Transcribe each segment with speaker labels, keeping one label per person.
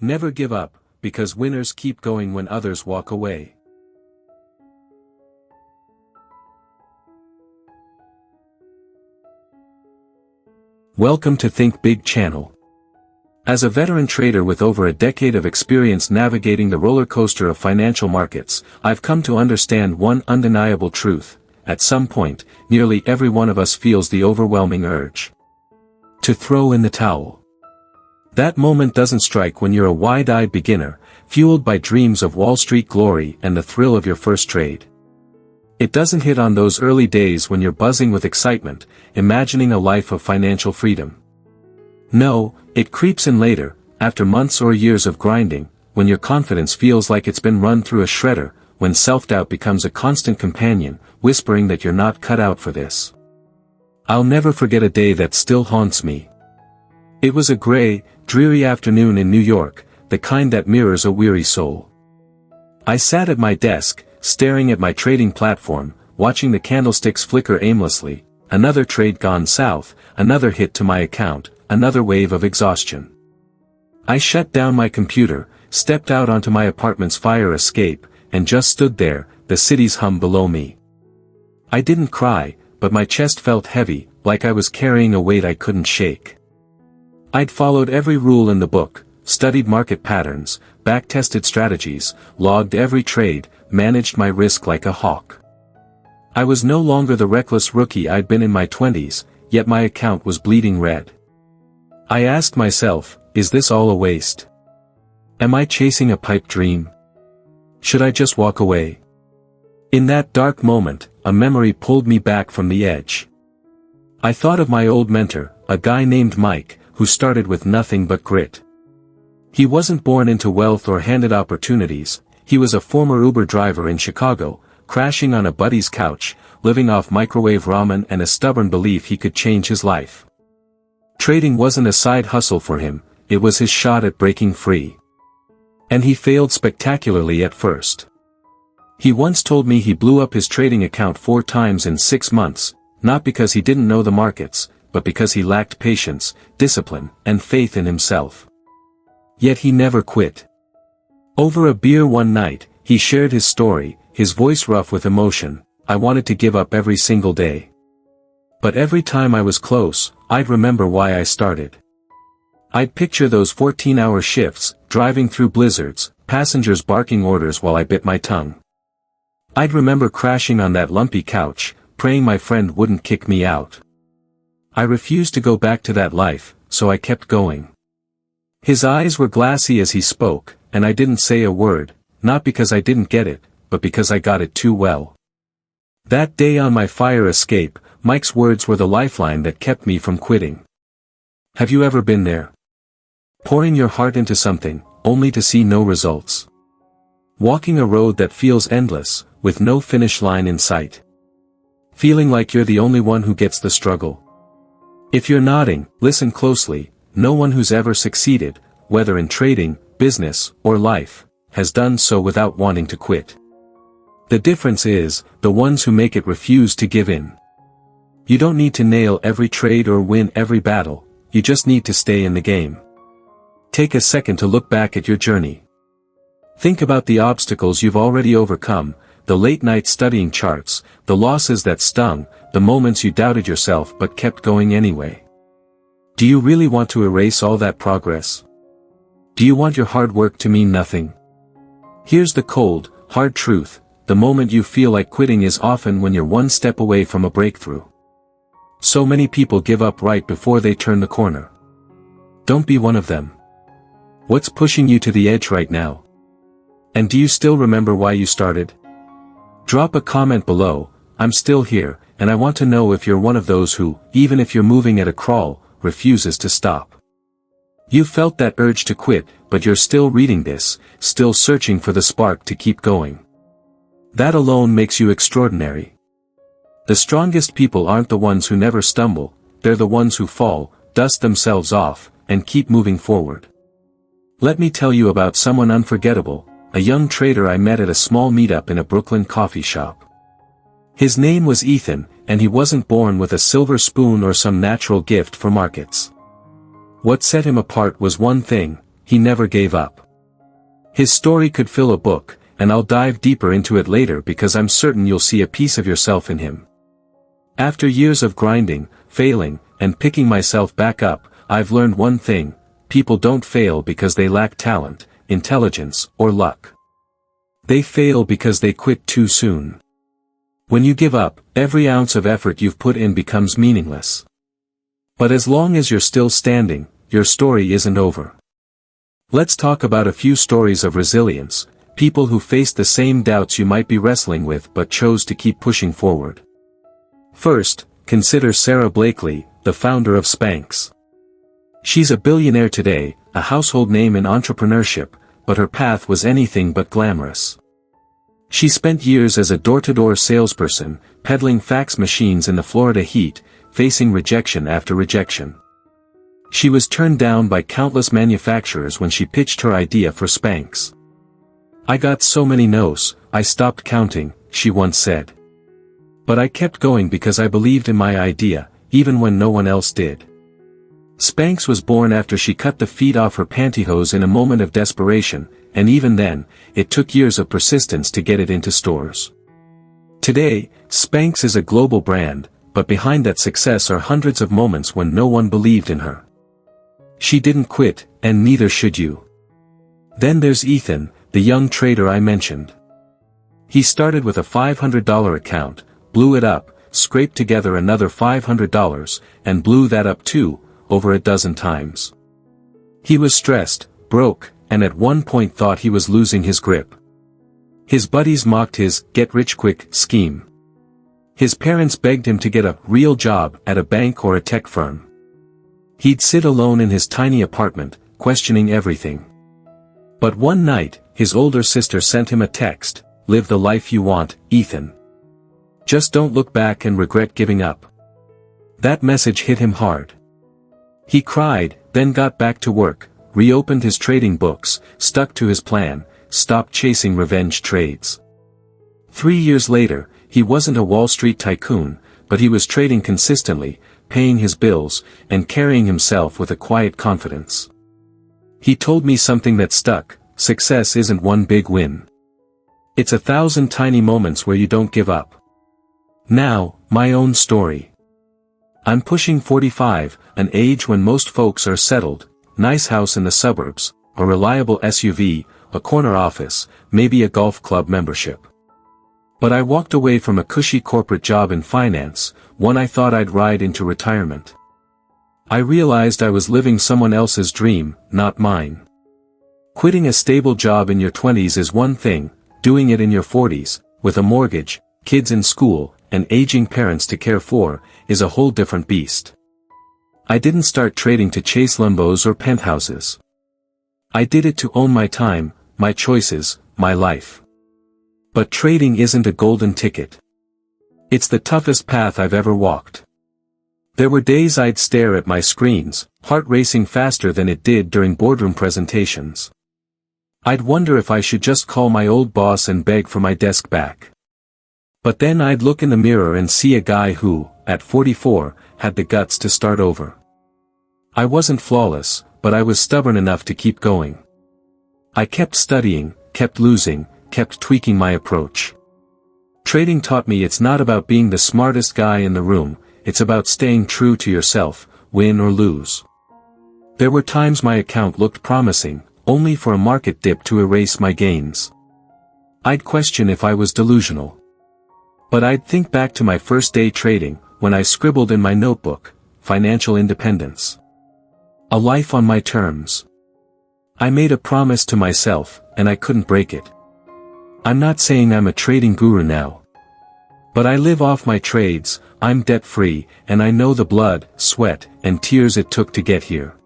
Speaker 1: Never give up, because winners keep going when others walk away. Welcome to Think Big channel. As a veteran trader with over a decade of experience navigating the roller coaster of financial markets, I've come to understand one undeniable truth: at some point, nearly every one of us feels the overwhelming urge to throw in the towel. That moment doesn't strike when you're a wide-eyed beginner, fueled by dreams of Wall Street glory and the thrill of your first trade. It doesn't hit on those early days when you're buzzing with excitement, imagining a life of financial freedom. No, it creeps in later, after months or years of grinding, when your confidence feels like it's been run through a shredder, when self-doubt becomes a constant companion, whispering that you're not cut out for this. I'll never forget a day that still haunts me. It was a gray, dreary afternoon in New York, the kind that mirrors a weary soul. I sat at my desk, staring at my trading platform, watching the candlesticks flicker aimlessly, another trade gone south, another hit to my account, another wave of exhaustion. I shut down my computer, stepped out onto my apartment's fire escape, and just stood there, the city's hum below me. I didn't cry, but my chest felt heavy, like I was carrying a weight I couldn't shake. I'd followed every rule in the book, studied market patterns, back-tested strategies, logged every trade, managed my risk like a hawk. I was no longer the reckless rookie I'd been in my 20s, yet my account was bleeding red. I asked myself, is this all a waste? Am I chasing a pipe dream? Should I just walk away? In that dark moment, a memory pulled me back from the edge. I thought of my old mentor, a guy named Mike, who started with nothing but grit. He wasn't born into wealth or handed opportunities. He was a former Uber driver in Chicago, crashing on a buddy's couch, living off microwave ramen and a stubborn belief he could change his life. Trading wasn't a side hustle for him, it was his shot at breaking free. And he failed spectacularly at first. He once told me he blew up his trading account 4 times in 6 months, not because he didn't know the markets, but because he lacked patience, discipline, and faith in himself. Yet he never quit. Over a beer one night, he shared his story, his voice rough with emotion. I wanted to give up every single day. But every time I was close, I'd remember why I started. I'd picture those 14-hour shifts, driving through blizzards, passengers barking orders while I bit my tongue. I'd remember crashing on that lumpy couch, praying my friend wouldn't kick me out. I refused to go back to that life, so I kept going. His eyes were glassy as he spoke, and I didn't say a word, not because I didn't get it, but because I got it too well. That day on my fire escape, Mike's words were the lifeline that kept me from quitting. Have you ever been there? Pouring your heart into something, only to see no results. Walking a road that feels endless, with no finish line in sight. Feeling like you're the only one who gets the struggle. If you're nodding, listen closely. No one who's ever succeeded, whether in trading, business, or life, has done so without wanting to quit. The difference is, the ones who make it refuse to give in. You don't need to nail every trade or win every battle, you just need to stay in the game. Take a second to look back at your journey. Think about the obstacles you've already overcome, the late night studying charts, the losses that stung, the moments you doubted yourself but kept going anyway. Do you really want to erase all that progress? Do you want your hard work to mean nothing? Here's the cold, hard truth: the moment you feel like quitting is often when you're one step away from a breakthrough. So many people give up right before they turn the corner. Don't be one of them. What's pushing you to the edge right now? And do you still remember why you started? Drop a comment below. I'm still here, and I want to know if you're one of those who, even if you're moving at a crawl, refuses to stop. You felt that urge to quit, but you're still reading this, still searching for the spark to keep going. That alone makes you extraordinary. The strongest people aren't the ones who never stumble, they're the ones who fall, dust themselves off, and keep moving forward. Let me tell you about someone unforgettable, a young trader I met at a small meetup in a Brooklyn coffee shop. His name was Ethan, and he wasn't born with a silver spoon or some natural gift for markets. What set him apart was one thing: he never gave up. His story could fill a book, and I'll dive deeper into it later because I'm certain you'll see a piece of yourself in him. After years of grinding, failing, and picking myself back up, I've learned one thing: people don't fail because they lack talent, intelligence, or luck. They fail because they quit too soon. When you give up, every ounce of effort you've put in becomes meaningless. But as long as you're still standing, your story isn't over. Let's talk about a few stories of resilience, people who faced the same doubts you might be wrestling with but chose to keep pushing forward. First, consider Sara Blakely, the founder of Spanx. She's a billionaire today, a household name in entrepreneurship, but her path was anything but glamorous. She spent years as a door-to-door salesperson, peddling fax machines in the Florida heat, facing rejection after rejection. She was turned down by countless manufacturers when she pitched her idea for Spanx. "I got so many no's, I stopped counting," she once said. "But I kept going because I believed in my idea, even when no one else did." Spanx was born after she cut the feet off her pantyhose in a moment of desperation, and even then, it took years of persistence to get it into stores. Today, Spanx is a global brand, but behind that success are hundreds of moments when no one believed in her. She didn't quit, and neither should you. Then there's Ethan, the young trader I mentioned. He started with a $500 account, blew it up, scraped together another $500, and blew that up too, over a dozen times. He was stressed, broke, and at one point thought he was losing his grip. His buddies mocked his get-rich-quick scheme. His parents begged him to get a real job at a bank or a tech firm. He'd sit alone in his tiny apartment, questioning everything. But one night, his older sister sent him a text: "Live the life you want, Ethan. Just don't look back and regret giving up." That message hit him hard. He cried, then got back to work, reopened his trading books, stuck to his plan, stopped chasing revenge trades. 3 years later, he wasn't a Wall Street tycoon, but he was trading consistently, paying his bills, and carrying himself with a quiet confidence. He told me something that stuck: success isn't one big win. It's 1,000 tiny moments where you don't give up. Now, my own story. I'm pushing 45, an age when most folks are settled: nice house in the suburbs, a reliable SUV, a corner office, maybe a golf club membership. But I walked away from a cushy corporate job in finance, one I thought I'd ride into retirement. I realized I was living someone else's dream, not mine. Quitting a stable job in your 20s is one thing, doing it in your 40s, with a mortgage, kids in school, and aging parents to care for, is a whole different beast. I didn't start trading to chase Lambos or penthouses. I did it to own my time, my choices, my life. But trading isn't a golden ticket. It's the toughest path I've ever walked. There were days I'd stare at my screens, heart racing faster than it did during boardroom presentations. I'd wonder if I should just call my old boss and beg for my desk back. But then I'd look in the mirror and see a guy who, at 44, had the guts to start over. I wasn't flawless, but I was stubborn enough to keep going. I kept studying, kept losing, kept tweaking my approach. Trading taught me it's not about being the smartest guy in the room, it's about staying true to yourself, win or lose. There were times my account looked promising, only for a market dip to erase my gains. I'd question if I was delusional. But I'd think back to my first day trading, when I scribbled in my notebook: financial independence. A life on my terms. I made a promise to myself, and I couldn't break it. I'm not saying I'm a trading guru now. But I live off my trades, I'm debt-free, and I know the blood, sweat, and tears it took to get here.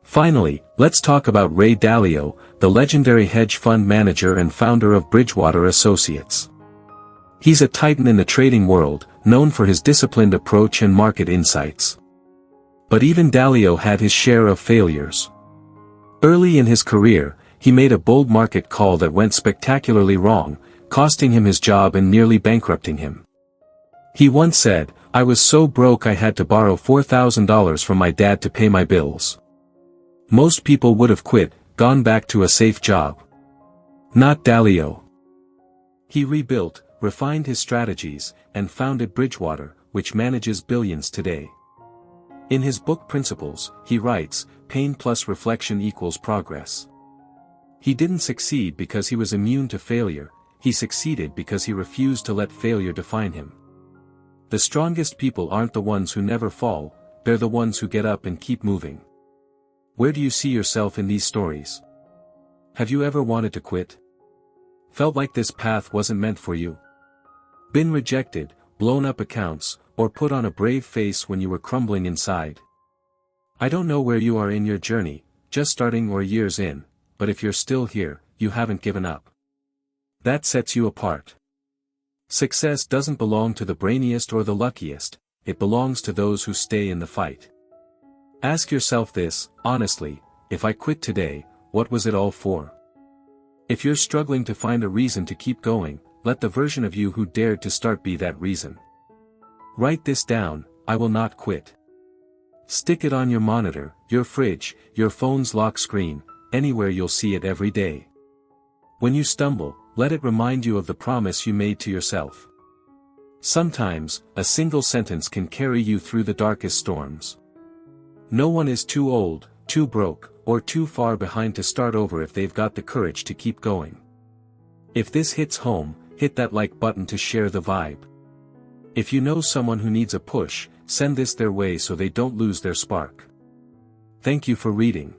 Speaker 1: Finally, let's talk about Ray Dalio, the legendary hedge fund manager and founder of Bridgewater Associates. He's a titan in the trading world, known for his disciplined approach and market insights. But even Dalio had his share of failures. Early in his career, he made a bold market call that went spectacularly wrong, costing him his job and nearly bankrupting him. He once said, "I was so broke I had to borrow $4,000 from my dad to pay my bills." Most people would have quit, gone back to a safe job. Not Dalio. He rebuilt, refined his strategies, and founded Bridgewater, which manages billions today. In his book Principles, he writes, "Pain plus reflection equals progress." He didn't succeed because he was immune to failure, he succeeded because he refused to let failure define him. The strongest people aren't the ones who never fall, they're the ones who get up and keep moving. Where do you see yourself in these stories? Have you ever wanted to quit? Felt like this path wasn't meant for you? Been rejected, blown up accounts, or put on a brave face when you were crumbling inside? I don't know where you are in your journey, just starting or years in, but if you're still here, you haven't given up. That sets you apart. Success doesn't belong to the brainiest or the luckiest, it belongs to those who stay in the fight. Ask yourself this, honestly, if I quit today, what was it all for? If you're struggling to find a reason to keep going, let the version of you who dared to start be that reason. Write this down, I will not quit. Stick it on your monitor, your fridge, your phone's lock screen, anywhere you'll see it every day. When you stumble, let it remind you of the promise you made to yourself. Sometimes, a single sentence can carry you through the darkest storms. No one is too old, too broke, or too far behind to start over if they've got the courage to keep going. If this hits home, hit that like button to share the vibe. If you know someone who needs a push, send this their way so they don't lose their spark. Thank you for reading.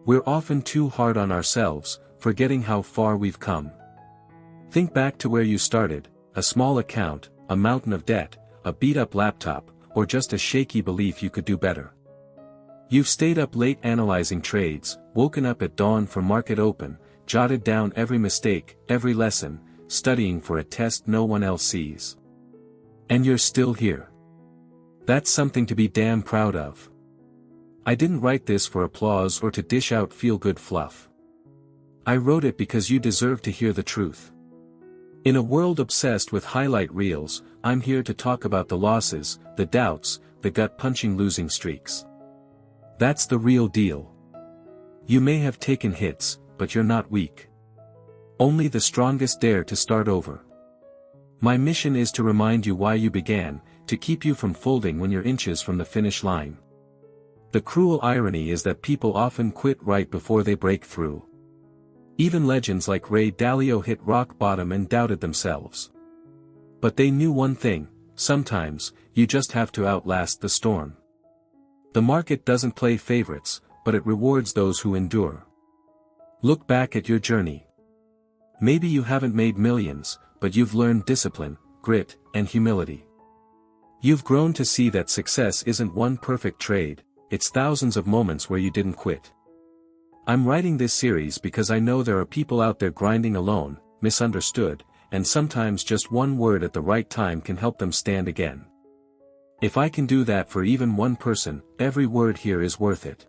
Speaker 1: We're often too hard on ourselves, forgetting how far we've come. Think back to where you started, a small account, a mountain of debt, a beat-up laptop, or just a shaky belief you could do better. You've stayed up late analyzing trades, woken up at dawn for market open, jotted down every mistake, every lesson, studying for a test no one else sees. And you're still here. That's something to be damn proud of. I didn't write this for applause or to dish out feel-good fluff. I wrote it because you deserve to hear the truth. In a world obsessed with highlight reels, I'm here to talk about the losses, the doubts, the gut-punching losing streaks. That's the real deal. You may have taken hits, but you're not weak. Only the strongest dare to start over. My mission is to remind you why you began, to keep you from folding when you're inches from the finish line. The cruel irony is that people often quit right before they break through. Even legends like Ray Dalio hit rock bottom and doubted themselves. But they knew one thing, sometimes, you just have to outlast the storm. The market doesn't play favorites, but it rewards those who endure. Look back at your journey. Maybe you haven't made millions, but you've learned discipline, grit, and humility. You've grown to see that success isn't one perfect trade, it's thousands of moments where you didn't quit. I'm writing this series because I know there are people out there grinding alone, misunderstood, and sometimes just one word at the right time can help them stand again. If I can do that for even one person, every word here is worth it.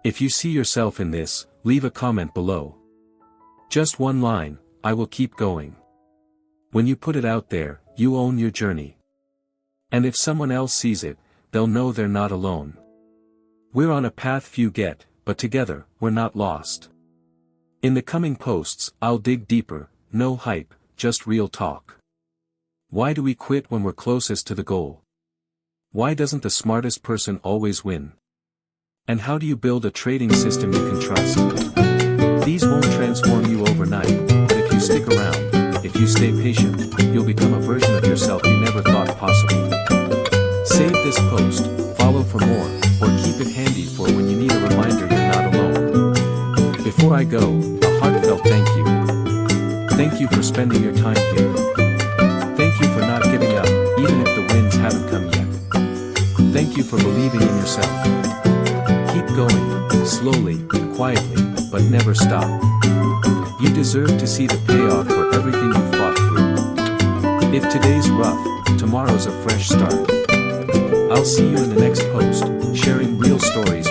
Speaker 1: If you see yourself in this, leave a comment below. Just one line, I will keep going. When you put it out there, you own your journey. And if someone else sees it, they'll know they're not alone. We're on a path few get, but together, we're not lost. In the coming posts, I'll dig deeper, no hype, just real talk. Why do we quit when we're closest to the goal? Why doesn't the smartest person always win? And how do you build a trading system you can trust? These won't transform you overnight, but if you stick around, if you stay patient, you'll become a version of yourself you never thought possible. Save this post, follow for more, or keep it handy for when you need a reminder you're not alone. Before I go, a heartfelt thank you. Thank you for spending your time here. Thank you for not giving up, even if the wins haven't come yet. Thank you for believing in yourself. Keep going, slowly, quietly, but never stop. You deserve to see the payoff for everything you've fought through. If today's rough, tomorrow's a fresh start. I'll see you in the next post, sharing real stories